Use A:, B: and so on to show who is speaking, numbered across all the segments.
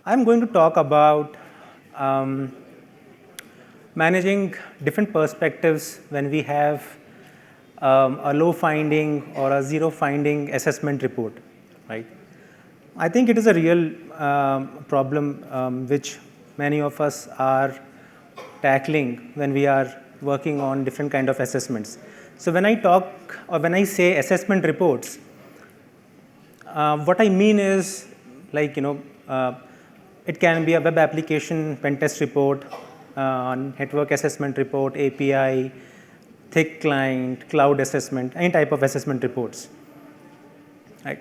A: I'm going to talk about managing different perspectives when we have a low finding or a zero finding assessment report, right? I think it is a real problem which many of us are tackling when we are working on different kind of assessments. So when I talk or when I say assessment reports, what I mean is like, it can be a web application pen test report, network assessment report, API, thick client, cloud assessment, any type of assessment reports, right?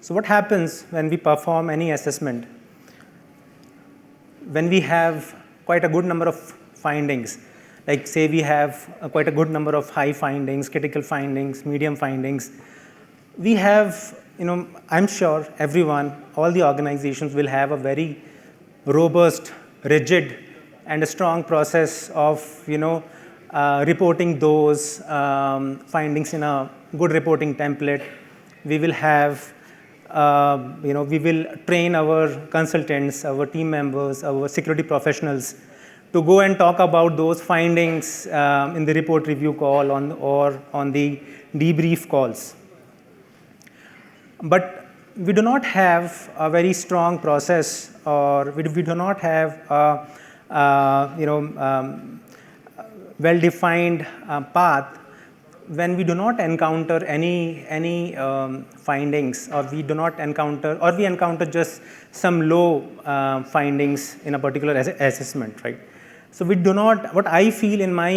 A: So what happens when we perform any assessment? When we have quite a good number of findings, like say we have quite a good number of high findings, critical findings, medium findings, we have, I'm sure everyone, all the organizations will have a very robust, rigid, and a strong process of, reporting those findings in a good reporting template. We will have, we will train our consultants, our team members, our security professionals to go and talk about those findings in the report review call or on the debrief calls. But we do not have a very strong process, or we do not have a well-defined path when we do not encounter any findings, or we do not encounter, or we encounter just some low findings in a particular assessment, right? So we do not. What I feel in my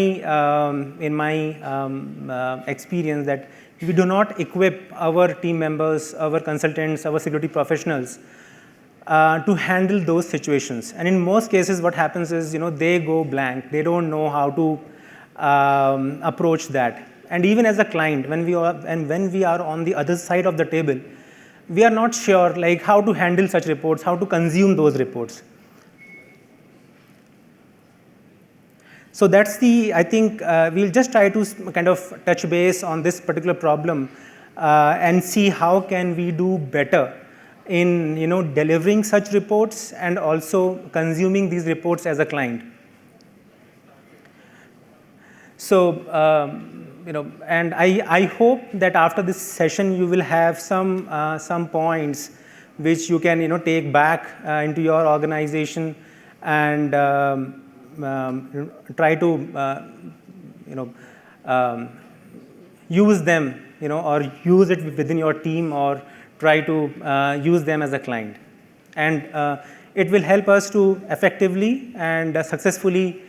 A: experience, that we do not equip our team members, our consultants, our security professionals to handle those situations. And in most cases, what happens is, they go blank. They don't know how to approach that. And even as a client, when we are on the other side of the table, we are not sure like how to handle such reports, how to consume those reports. So that's I think we'll just try to kind of touch base on this particular problem and see how can we do better in delivering such reports and also consuming these reports as a client. So and I hope that after this session you will have some points which you can take back into your organization and try to use them, or use it within your team, or try to use them as a client. And it will help us to effectively and successfully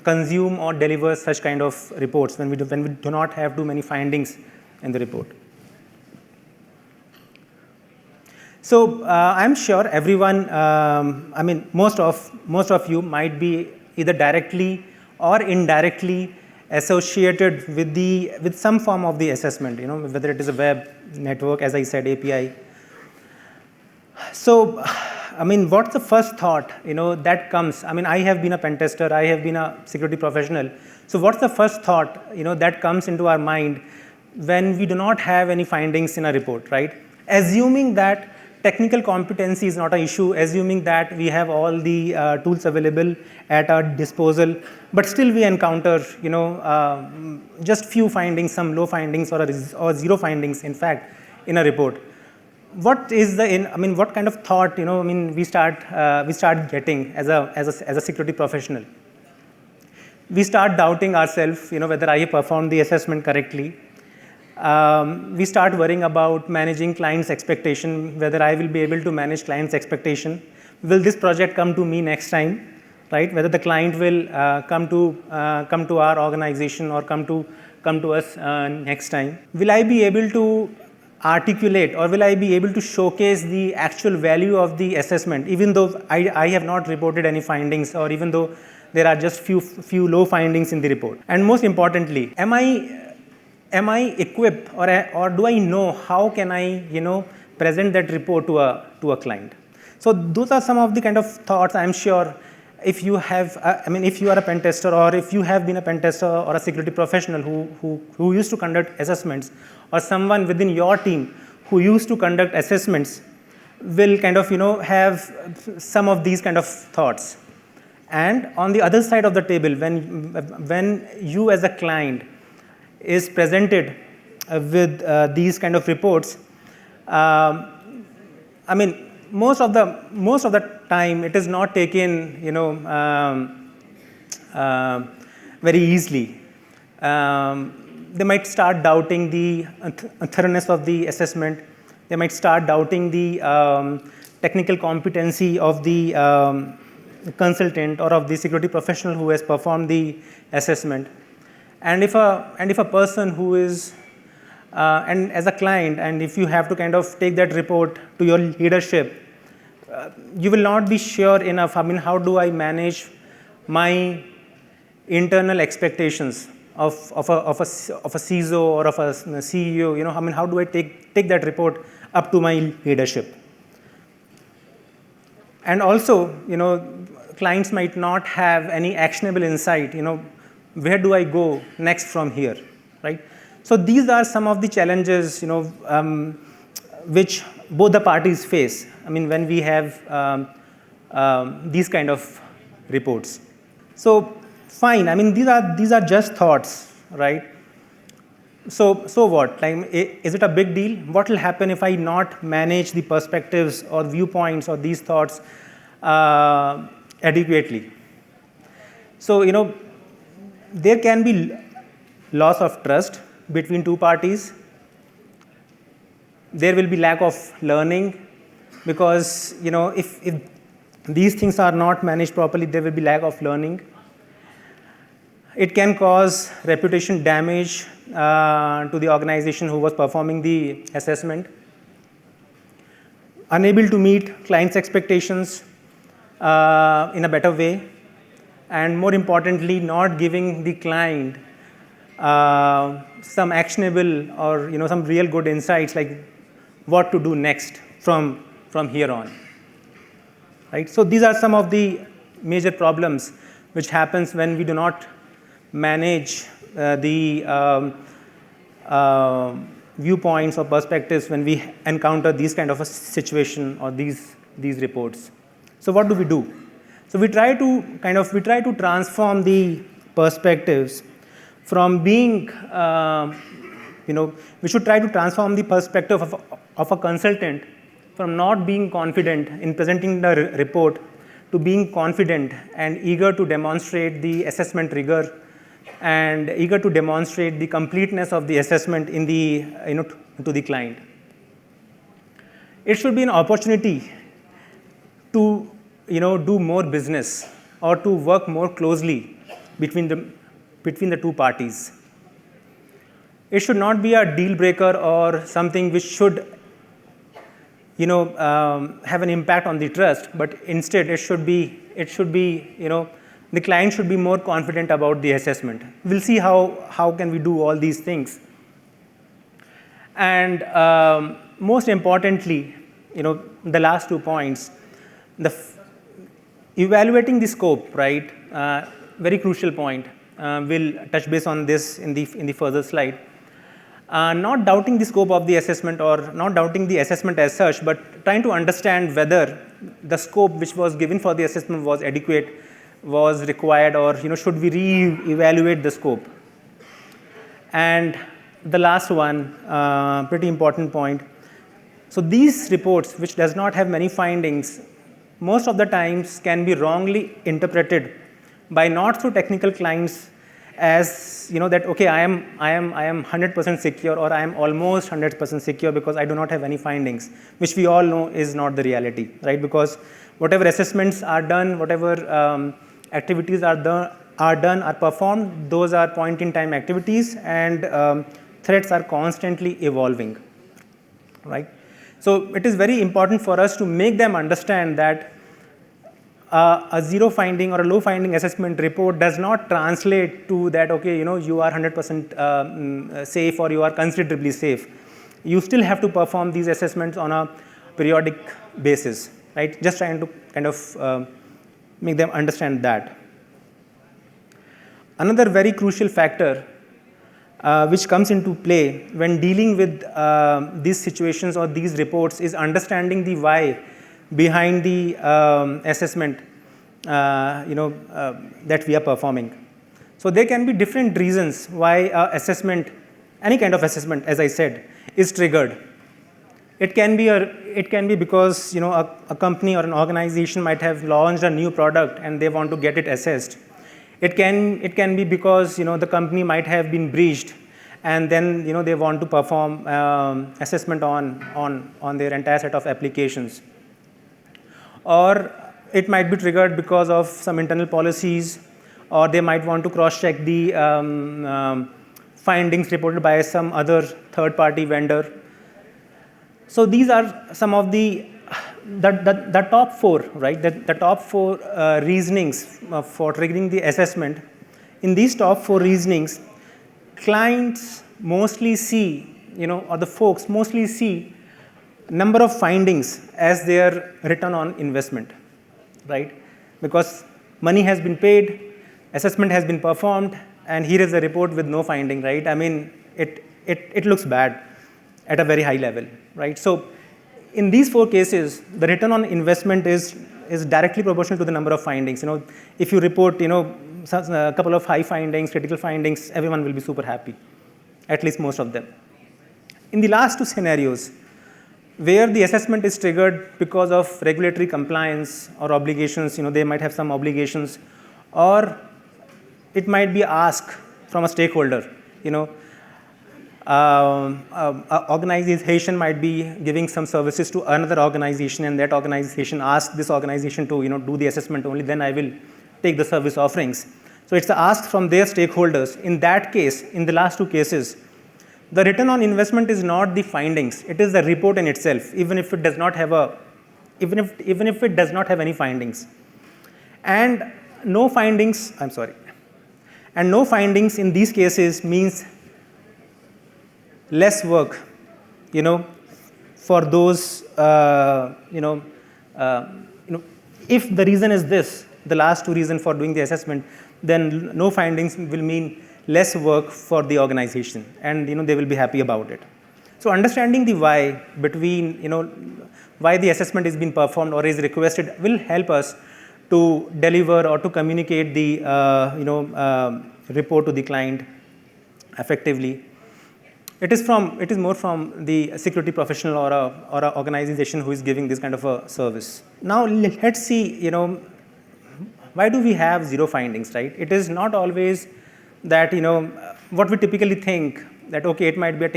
A: consume or deliver such kind of reports when we do not have too many findings in the report. So I'm sure everyone, most of you might be either directly or indirectly associated with some form of the assessment, whether it is a web, network, as I said, API. So, what's the first thought, that comes? I have been a pen tester, I have been a security professional. So what's the first thought, that comes into our mind when we do not have any findings in a report, right? Assuming that technical competency is not an issue, assuming that we have all the tools available at our disposal, but still we encounter, just few findings, some low findings or zero findings, in fact, in a report. What is what kind of thought, we start getting as a security professional? We start doubting ourselves, whether I have performed the assessment correctly. We start worrying about managing clients' expectation, whether I will be able to manage clients' expectation. Will this project come to me next time, right? Whether the client will come to our organization or come to us next time. Will I be able to articulate, or will I be able to showcase the actual value of the assessment, even though I have not reported any findings, or even though there are just few low findings in the report? And most importantly, am I equipped, or do I know how can I present that report to a client? So those are some of the kind of thoughts. I'm sure if you have, if you are a pen tester, or if you have been a pen tester or a security professional who used to conduct assessments, or someone within your team who used to conduct assessments, will kind of, have some of these kind of thoughts. And on the other side of the table, when you as a client is presented with these kind of reports, I mean, most of the time it is not taken, very easily. They might start doubting the thoroughness of the assessment. They might start doubting the technical competency of the consultant or of the security professional who has performed the assessment. And if a person who is and as a client, and if you have to kind of take that report to your leadership, you will not be sure enough. I mean, how do I manage my internal expectations of a CISO or of a CEO? I mean, how do I take that report up to my leadership? And also, clients might not have any actionable insight. Where do I go next from here, right? So these are some of the challenges, which both the parties face. I mean, when we have these kind of reports. So fine. I mean, these are just thoughts, right? So what? Like, is it a big deal? What will happen if I not manage the perspectives or viewpoints or these thoughts adequately? So there can be loss of trust between two parties. There will be lack of learning because if these things are not managed properly, there will be lack of learning. It can cause reputation damage to the organization who was performing the assessment. Unable to meet clients' expectations in a better way, and more importantly, not giving the client some actionable or some real good insights like what to do next from here on. Right? So these are some of the major problems which happens when we do not manage the viewpoints or perspectives when we encounter these kind of a situation or these reports. So what do we do? So we try to transform the perspectives from being, we should try to transform the perspective of a consultant from not being confident in presenting the report to being confident and eager to demonstrate the assessment rigor and eager to demonstrate the completeness of the assessment in the, to the client. It should be an opportunity to, do more business or to work more closely between the two parties. It should not be a deal breaker or something which should, have an impact on the trust, but instead it should be, the client should be more confident about the assessment. We'll see how can we do all these things. And most importantly, the last 2 points, evaluating the scope, right? Very crucial point. We'll touch base on this in the further slide. Not doubting the scope of the assessment or not doubting the assessment as such, but trying to understand whether the scope which was given for the assessment was adequate, was required, or should we re-evaluate the scope. And the last one, pretty important point. So these reports, which does not have many findings, most of the times can be wrongly interpreted by not so technical clients as that okay, I am 100% secure, or I am almost 100% secure because I do not have any findings, which we all know is not the reality, right? Because whatever assessments are done, whatever activities are performed, those are point-in-time activities, and threats are constantly evolving, right? So it is very important for us to make them understand that a zero finding or a low finding assessment report does not translate to that, okay, you are 100% safe or you are considerably safe. You still have to perform these assessments on a periodic basis, right? Just trying to kind of make them understand that. Another very crucial factor which comes into play when dealing with these situations or these reports is understanding the why behind the assessment that we are performing. So there can be different reasons why assessment, any kind of assessment, as I said, is triggered. It can be because a company or an organization might have launched a new product and they want to get it assessed. It can be because the company might have been breached, and then they want to perform assessment on their entire set of applications. Or it might be triggered because of some internal policies, or they might want to cross-check the findings reported by some other third-party vendor. So these are some of the top four, right? The top four reasonings for triggering the assessment. In these top four reasonings, clients mostly see, or the folks mostly see number of findings as their return on investment, right? Because money has been paid, assessment has been performed, and here is a report with no finding, right? I mean, it looks bad at a very high level, right? So in these four cases, the return on investment is directly proportional to the number of findings. If you report, a couple of high findings, critical findings, everyone will be super happy, at least most of them. In the last two scenarios, where the assessment is triggered because of regulatory compliance or obligations, they might have some obligations, or it might be asked from a stakeholder, organization might be giving some services to another organization, and that organization asks this organization to do the assessment only, then I will take the service offerings. So it's the ask from their stakeholders. In that case, in the last two cases, the return on investment is not the findings, it is the report in itself, even if it does not have any findings. And no findings in these cases means less work, for those, if the reason is this, the last two reasons for doing the assessment, then no findings will mean less work for the organization, and they will be happy about it. So understanding the why between, why the assessment is being performed or is requested will help us to deliver or to communicate the report to the client effectively. It is more from the security professional or a organization who is giving this kind of a service. Now let's see, why do we have zero findings, right? It is not always that what we typically think that okay, it might be a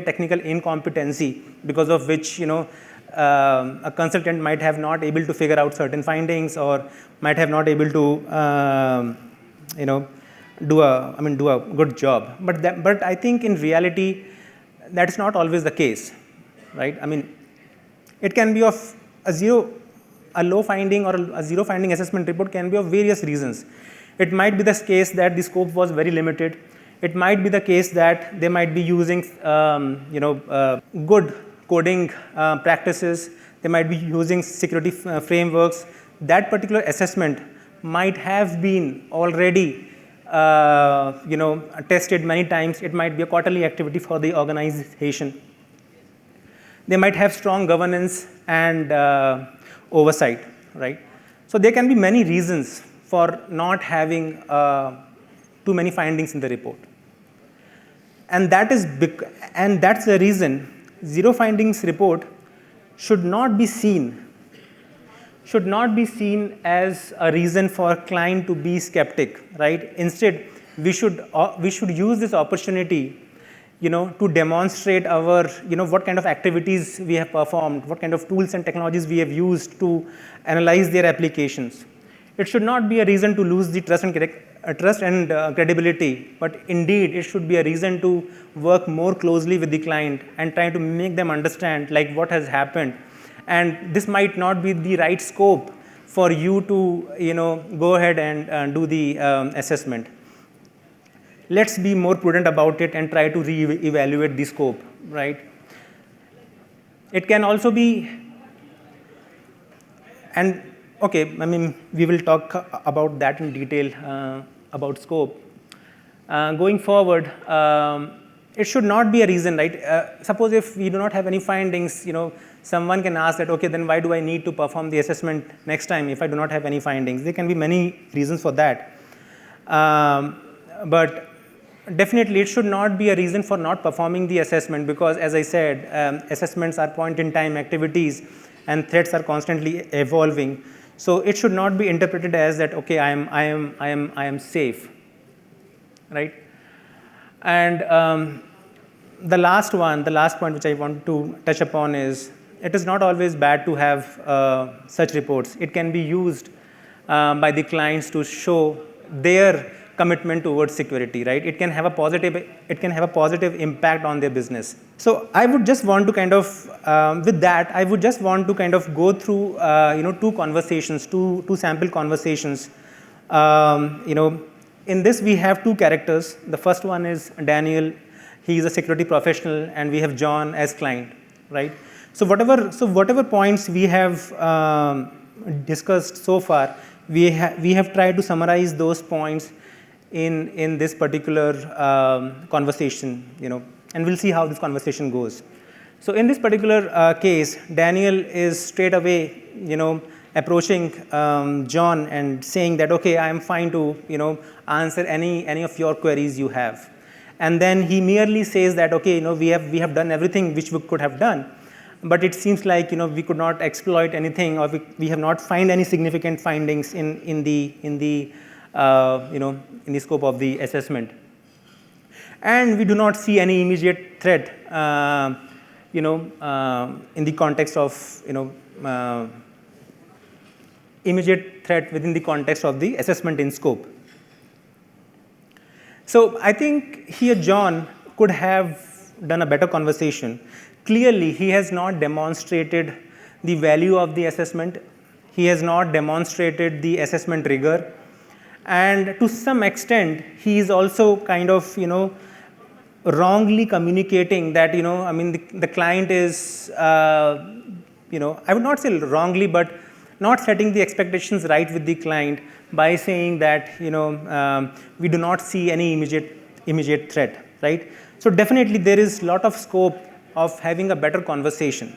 A: technical incompetency because of which a consultant might have not able to figure out certain findings, or might have not able to do a good job. But I think in reality that's not always the case, right? I mean, it can be of a low finding or a zero finding assessment report can be of various reasons. It might be the case that the scope was very limited. It might be the case that they might be using good coding practices. They might be using security frameworks. That particular assessment might have been already tested many times. It might be a quarterly activity for the organization. They might have strong governance and oversight, right? So there can be many reasons for not having too many findings in the report. And that's the reason zero findings report should not be seen as a reason for client to be skeptic, right? Instead, we should use this opportunity, to demonstrate our, what kind of activities we have performed, what kind of tools and technologies we have used to analyze their applications. It should not be a reason to lose the trust and credibility, but indeed it should be a reason to work more closely with the client and try to make them understand like what has happened. And this might not be the right scope for you to go ahead and do the assessment. Let's be more prudent about it and try to re-evaluate the scope, right? It can also be, and okay, I mean, we will talk about that in detail about scope. Going forward, it should not be a reason, right? Suppose if we do not have any findings, someone can ask that, okay, then why do I need to perform the assessment next time if I do not have any findings? There can be many reasons for that. But definitely it should not be a reason for not performing the assessment, because as I said, assessments are point-in-time activities and threats are constantly evolving. So it should not be interpreted as that, okay, I am safe, right? And the last point which I want to touch upon is, it is not always bad to have such reports. It can be used by the clients to show their commitment towards security, right? It can have a positive impact on their business. So I would just want to kind of, with that, I would just want to kind of go through, two sample conversations. In this we have two characters. The first one is Daniel. He is a security professional, and we have John as client, right? So whatever points we have discussed so far, we have tried to summarize those points in this particular conversation, and we'll see how this conversation goes. So in this particular case, Daniel is straight away, approaching John and saying that, okay, I am fine to, answer any of your queries you have. And then he merely says that, okay, we have done everything which we could have done, but it seems like, we could not exploit anything, or we have not find any significant findings in the scope of the assessment. And we do not see any immediate threat, in the context of, immediate threat within the context of the assessment in scope. So I think here John could have done a better conversation. Clearly, he has not demonstrated the value of the assessment. He has not demonstrated the assessment rigor. And to some extent, he is also kind of, wrongly communicating that, the client is, I would not say wrongly, but not setting the expectations right with the client by saying that, we do not see any immediate threat, right? So definitely there is a lot of scope of having a better conversation.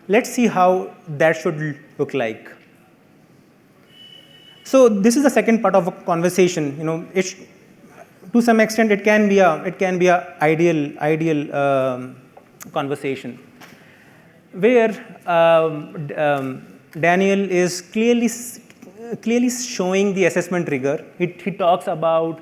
A: Let's see how that should look like. So this is the second part of a conversation. To some extent, it can be a ideal conversation, where Daniel is clearly showing the assessment rigor. He talks about